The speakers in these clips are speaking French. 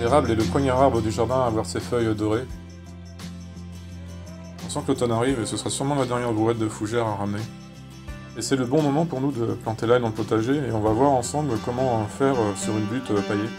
L'érable est le premier arbre du jardin à avoir ses feuilles dorées. On sent que l'automne arrive et ce sera sûrement la dernière brouette de fougères à ramer. Et c'est le bon moment pour nous de planter l'ail dans le potager et on va voir ensemble comment faire sur une butte paillée.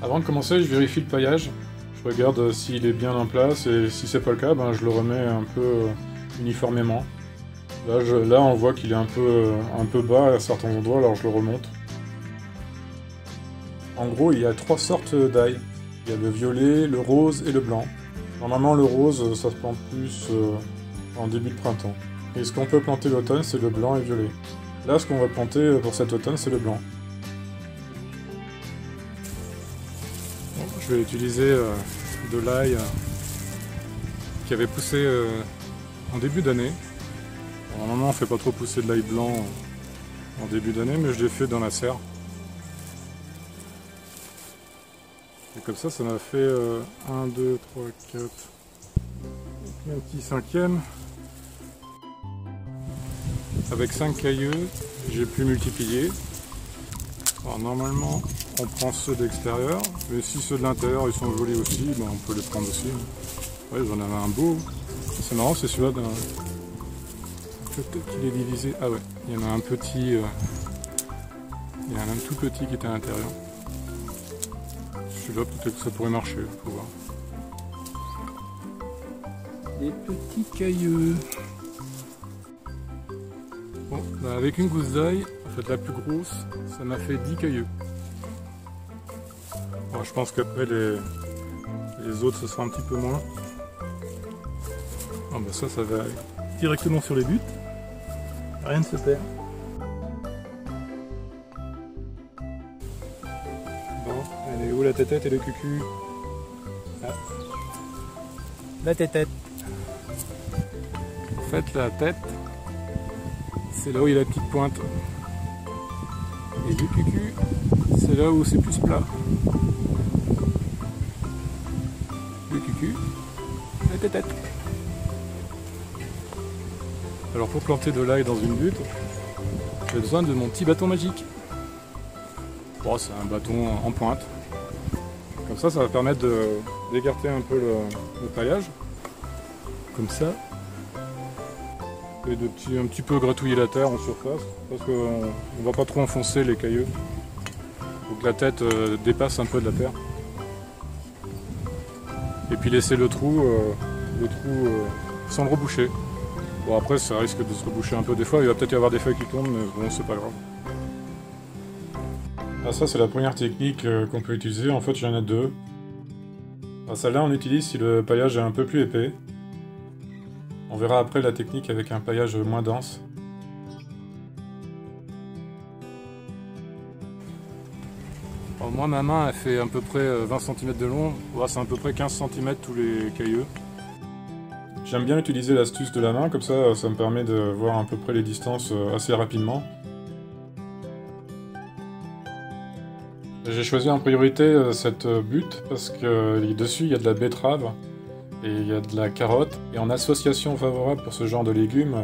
Avant de commencer, je vérifie le paillage. Je regarde s'il est bien en place et si c'est pas le cas, je le remets un peu uniformément. Là on voit qu'il est un peu bas à certains endroits, alors je le remonte. En gros, il y a 3 sortes d'ail. Il y a le violet, le rose et le blanc. Normalement, le rose, ça se plante plus en début de printemps. Et ce qu'on peut planter l'automne, c'est le blanc et le violet. Là, ce qu'on va planter pour cet automne, c'est le blanc. Je vais utiliser de l'ail qui avait poussé en début d'année. Normalement on ne fait pas trop pousser de l'ail blanc en début d'année, mais je l'ai fait dans la serre. Et comme ça m'a fait 1, 2, 3, 4, un petit 5e. Avec 5 cailleux, j'ai pu multiplier. Alors normalement on prend ceux d'extérieur, mais si ceux de l'intérieur ils sont jolis aussi, on peut les prendre aussi. Ouais, j'en avais un beau. C'est marrant, c'est celui-là d'un... Peut-être qu'il est divisé. Ah ouais, il y en a un petit... Il y en a un tout petit qui était à l'intérieur. Celui-là peut-être que ça pourrait marcher, faut voir. Des petits cailleux. Bon, avec une gousse d'ail, en fait la plus grosse, ça m'a fait 10 cailleux. Bon, je pense qu'après les autres ce sera un petit peu moins. Oh, ça va directement sur les buts. Rien ne se perd. Bon, elle est où la tétette et le cucu? Ah. La tétette. En fait la tête, c'est là où il y a la petite pointe. Et le cucu, c'est là où c'est plus plat. Le cucu, la tétette. Alors pour planter de l'ail dans une butte, j'ai besoin de mon petit bâton magique. Bon, c'est un bâton en pointe. Comme ça va permettre d'écarter un peu le paillage. Comme ça. Et de un petit peu gratouiller la terre en surface. Parce qu'on ne va pas trop enfoncer les cailleux. Faut que la tête dépasse un peu de la terre. Et puis laisser le trou sans le reboucher. Bon, après ça risque de se reboucher un peu des fois, il va peut-être y avoir des feuilles qui tombent, mais bon, c'est pas grave. Ah, ça c'est la première technique qu'on peut utiliser, en fait il y en a 2. Celle-là on utilise si le paillage est un peu plus épais. On verra après la technique avec un paillage moins dense. Alors, moi ma main elle fait à peu près 20 cm de long, c'est à peu près 15 cm tous les cailleux. J'aime bien utiliser l'astuce de la main, comme ça me permet de voir à peu près les distances assez rapidement. J'ai choisi en priorité cette butte parce que dessus il y a de la betterave et il y a de la carotte. Et en association favorable pour ce genre de légumes,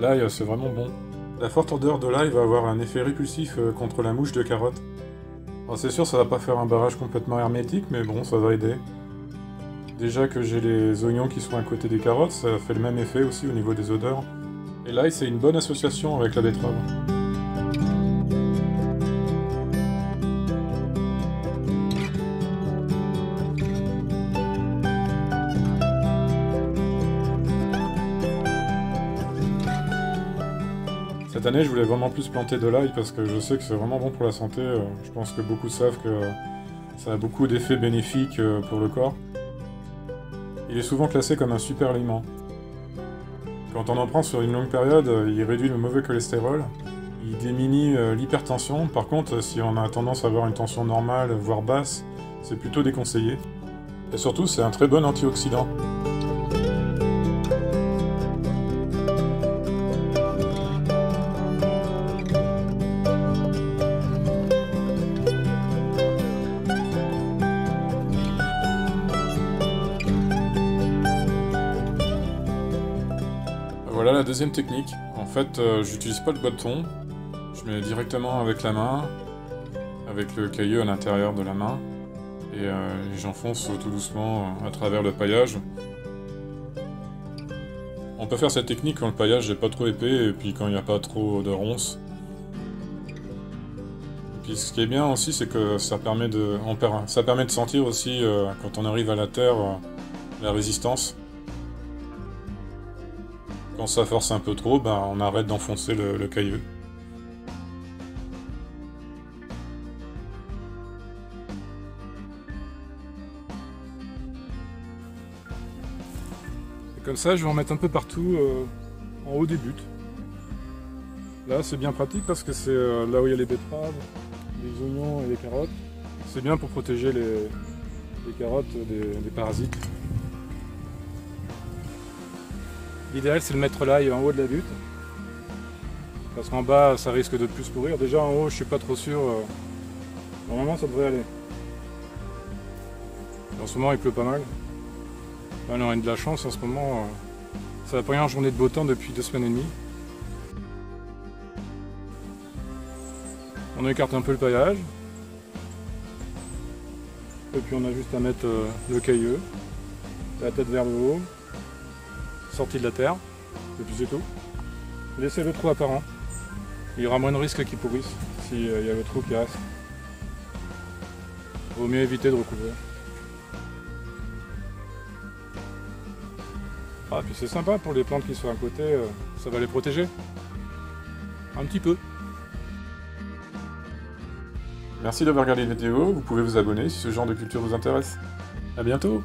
l'ail c'est vraiment bon. La forte odeur de l'ail va avoir un effet répulsif contre la mouche de carotte. C'est sûr ça va pas faire un barrage complètement hermétique, mais bon ça va aider. Déjà que j'ai les oignons qui sont à côté des carottes, ça fait le même effet aussi au niveau des odeurs. Et l'ail, c'est une bonne association avec la betterave. Cette année, je voulais vraiment plus planter de l'ail parce que je sais que c'est vraiment bon pour la santé. Je pense que beaucoup savent que ça a beaucoup d'effets bénéfiques pour le corps. Il est souvent classé comme un super aliment. Quand on en prend sur une longue période, il réduit le mauvais cholestérol, il diminue l'hypertension. Par contre, si on a tendance à avoir une tension normale, voire basse, c'est plutôt déconseillé. Et surtout, c'est un très bon antioxydant. Voilà la deuxième technique. En fait, j'utilise pas le bâton. Je mets directement avec la main, avec le caillou à l'intérieur de la main, et j'enfonce tout doucement à travers le paillage. On peut faire cette technique quand le paillage n'est pas trop épais et puis quand il n'y a pas trop de ronces. Et puis ce qui est bien aussi, c'est que ça permet de sentir aussi, quand on arrive à la terre, la résistance. Quand ça force un peu trop, ben, on arrête d'enfoncer le caillou. Et comme ça, je vais en mettre un peu partout en haut des buts. Là, c'est bien pratique parce que c'est là où il y a les betteraves, les oignons et les carottes. C'est bien pour protéger les carottes des parasites. L'idéal, c'est de mettre l'ail en haut de la butte. Parce qu'en bas, ça risque de plus pourrir. Déjà, en haut, je suis pas trop sûr. Normalement, ça devrait aller. En ce moment, il pleut pas mal. Là, on a de la chance en ce moment. Ça va pas rien en journée de beau temps depuis 2 semaines et demie. On écarte un peu le paillage. Et puis on a juste à mettre le caillou, la tête vers le haut, sortie de la terre, et puis c'est tout. Laissez le trou apparent. Il y aura moins de risques qu'il pourrisse s'il y a le trou qui reste. Vaut mieux éviter de recouvrir. Ah, puis c'est sympa pour les plantes qui sont à côté, ça va les protéger. Un petit peu. Merci d'avoir regardé la vidéo, vous pouvez vous abonner si ce genre de culture vous intéresse. A bientôt!